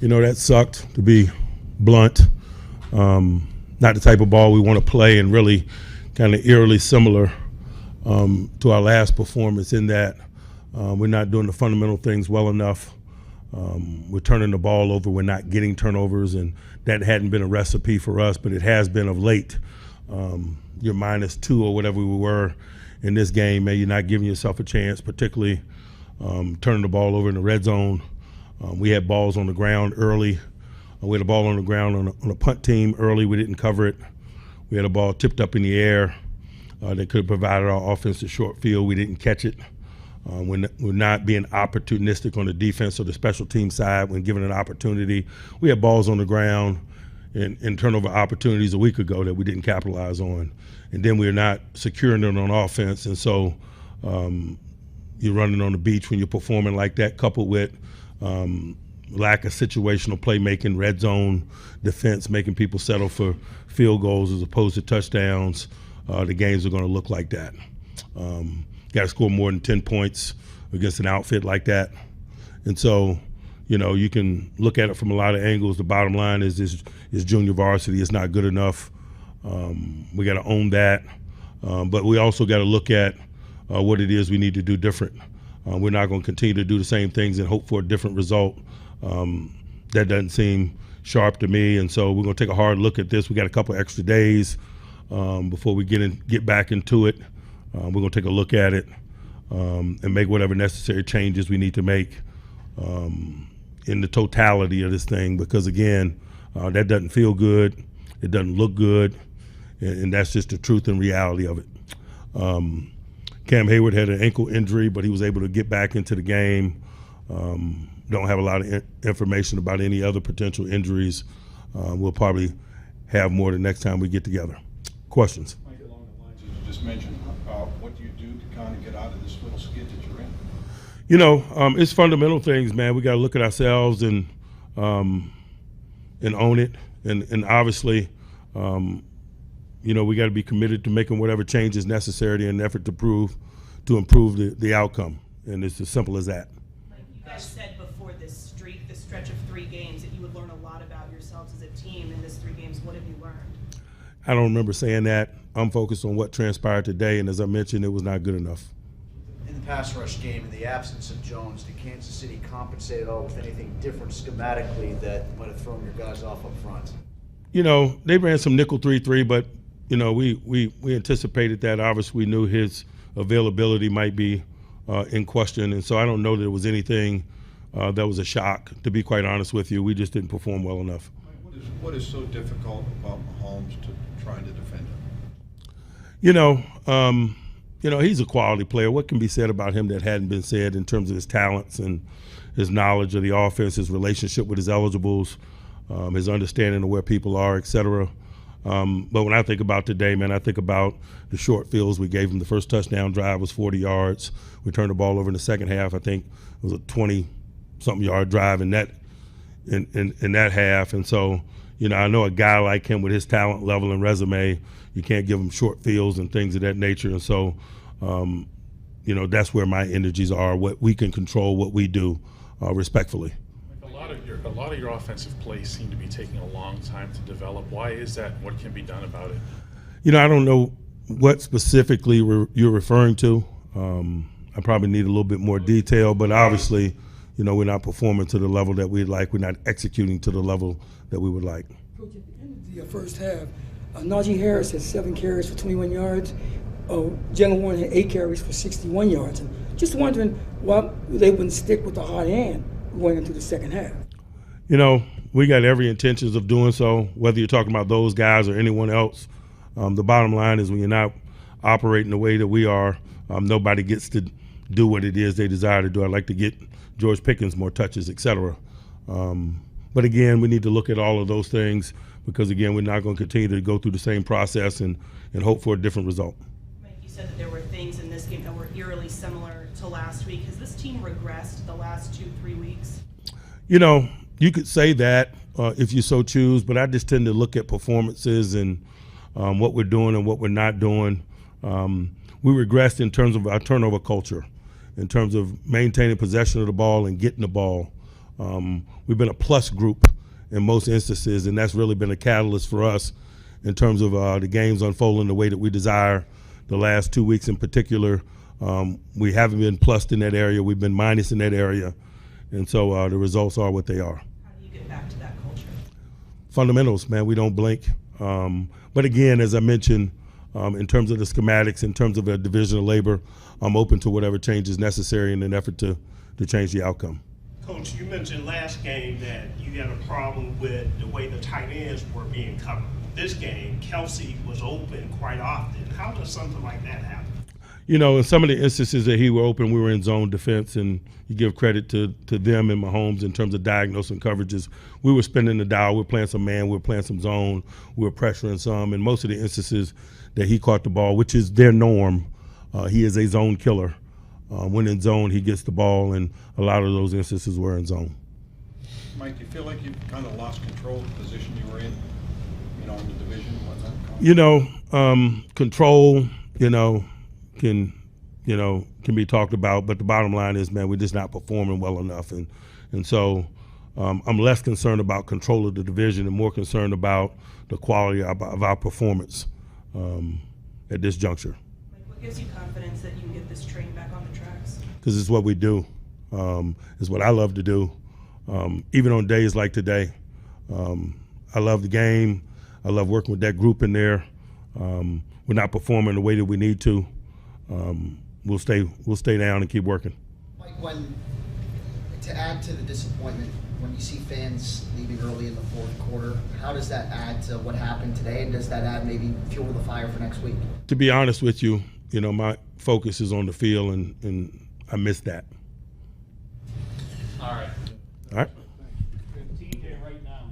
That sucked, to be blunt. Not the type of ball we want to play, and really kind of eerily similar to our last performance in that we're not doing the fundamental things well enough. We're turning the ball over. We're not getting turnovers, and that hadn't been a recipe for us, but it has been of late. You're -2 or whatever we were in this game, man. You're not giving yourself a chance, particularly turning the ball over in the red zone. We had balls on the ground early. We had a ball on the ground on a punt team early. We didn't cover it. We had a ball tipped up in the air that could have provided our offense a short field. We didn't catch it. We're not being opportunistic on the defense or the special team side when given an opportunity. We had balls on the ground and turnover opportunities a week ago that we didn't capitalize on. And then we're not securing it on offense. And so you're running on the beach when you're performing like that, coupled with lack of situational playmaking, red zone defense, making people settle for field goals as opposed to touchdowns. The games are going to look like that. Got to score more than 10 points against an outfit like that. And so, you can look at it from a lot of angles. The bottom line is junior varsity is not good enough. We got to own that. But we also got to look at what it is we need to do different. We're not going to continue to do the same things and hope for a different result. That doesn't seem sharp to me, and so we're going to take a hard look at this. We got a couple extra days before we get back into it. We're going to take a look at it and make whatever necessary changes we need to make in the totality of this thing, because, again, that doesn't feel good. It doesn't look good, and that's just the truth and reality of it. Cam Hayward had an ankle injury, but he was able to get back into the game. Don't have a lot of information about any other potential injuries. We'll probably have more the next time we get together. Questions? Mike, along the lines you just mentioned, what do you do to kind of get out of this little skid that you're in? It's fundamental things, man. We got to look at ourselves and own it. And obviously, we got to be committed to making whatever change is necessary in an effort to improve the outcome. And it's as simple as that. Like you guys said before this stretch of 3 games, that you would learn a lot about yourselves as a team in this 3 games. What have you learned? I don't remember saying that. I'm focused on what transpired today, and as I mentioned, it was not good enough. In the pass rush game, in the absence of Jones, did Kansas City compensate at all with anything different schematically that might have thrown your guys off up front? They ran some nickel 3-3, but we anticipated that. Obviously, we knew his availability might be in question, and so I don't know that it was anything that was a shock. To be quite honest with you, we just didn't perform well enough. What is so difficult about Mahomes to trying to defend him? He's a quality player. What can be said about him that hadn't been said in terms of his talents and his knowledge of the offense, his relationship with his eligibles, his understanding of where people are, et cetera. But when I think about today, man, I think about the short fields we gave him. The first touchdown drive was 40 yards. We turned the ball over in the second half. I think it was a 20-something yard drive in that half. And so, I know a guy like him with his talent level and resume, you can't give him short fields and things of that nature. And so, that's where my energies are, what we can control, what we do, respectfully. A lot of your offensive plays seem to be taking a long time to develop. Why is that? What can be done about it? I don't know what specifically you're referring to. I probably need a little bit more detail, but obviously, we're not performing to the level that we'd like. We're not executing to the level that we would like. Coach, at the end of the first half, Najee Harris had 7 carries for 21 yards. Jalen Warren had 8 carries for 61 yards. And just wondering why they wouldn't stick with the hot hand going into the second half. We got every intentions of doing so, whether you're talking about those guys or anyone else. The bottom line is when you're not operating the way that we are, nobody gets to do what it is they desire to do. I'd like to get George Pickens more touches, et cetera. But again, we need to look at all of those things because, again, we're not going to continue to go through the same process and hope for a different result. Mike, you said that there were things in this game that were eerily similar to last week. Has this team regressed the last 2-3 weeks? You could say that if you so choose, but I just tend to look at performances and what we're doing and what we're not doing. We regressed in terms of our turnover culture, in terms of maintaining possession of the ball and getting the ball. We've been a plus group in most instances, and that's really been a catalyst for us in terms of the games unfolding the way that we desire. The last 2 weeks in particular, we haven't been plussed in that area. We've been minus in that area. And so the results are what they are. How do you get back to that culture? Fundamentals, man, we don't blink. But again, as I mentioned, in terms of the schematics, in terms of a division of labor, I'm open to whatever change is necessary in an effort to change the outcome. Coach, you mentioned last game that you had a problem with the way the tight ends were being covered. This game, Kelce was open quite often. How does something like that happen? You know, in some of the instances that he were open, we were in zone defense, and you give credit to them and Mahomes in terms of diagnosing coverages. We were spinning the dial. We were playing some man. We were playing some zone. We were pressuring some. And most of the instances that he caught the ball, which is their norm, he is a zone killer. When in zone, he gets the ball, and a lot of those instances were in zone. Mike, do you feel like you've kind of lost control of the position you were in, you know, in the division and whatnot? You know, control, can be talked about, but the bottom line is, man, we're just not performing well enough, and so I'm less concerned about control of the division and more concerned about the quality of our performance at this juncture. What gives you confidence that you can get this train back on the tracks? Because it's what we do. It's what I love to do. Even on days like today, I love the game. I love working with that group in there. We're not performing the way that we need to. We'll stay down and keep working. Mike, to add to the disappointment, when you see fans leaving early in the fourth quarter, how does that add to what happened today, and does that add maybe fuel the fire for next week? To be honest with you, my focus is on the field, and I missed that. All right. All right. TJ right now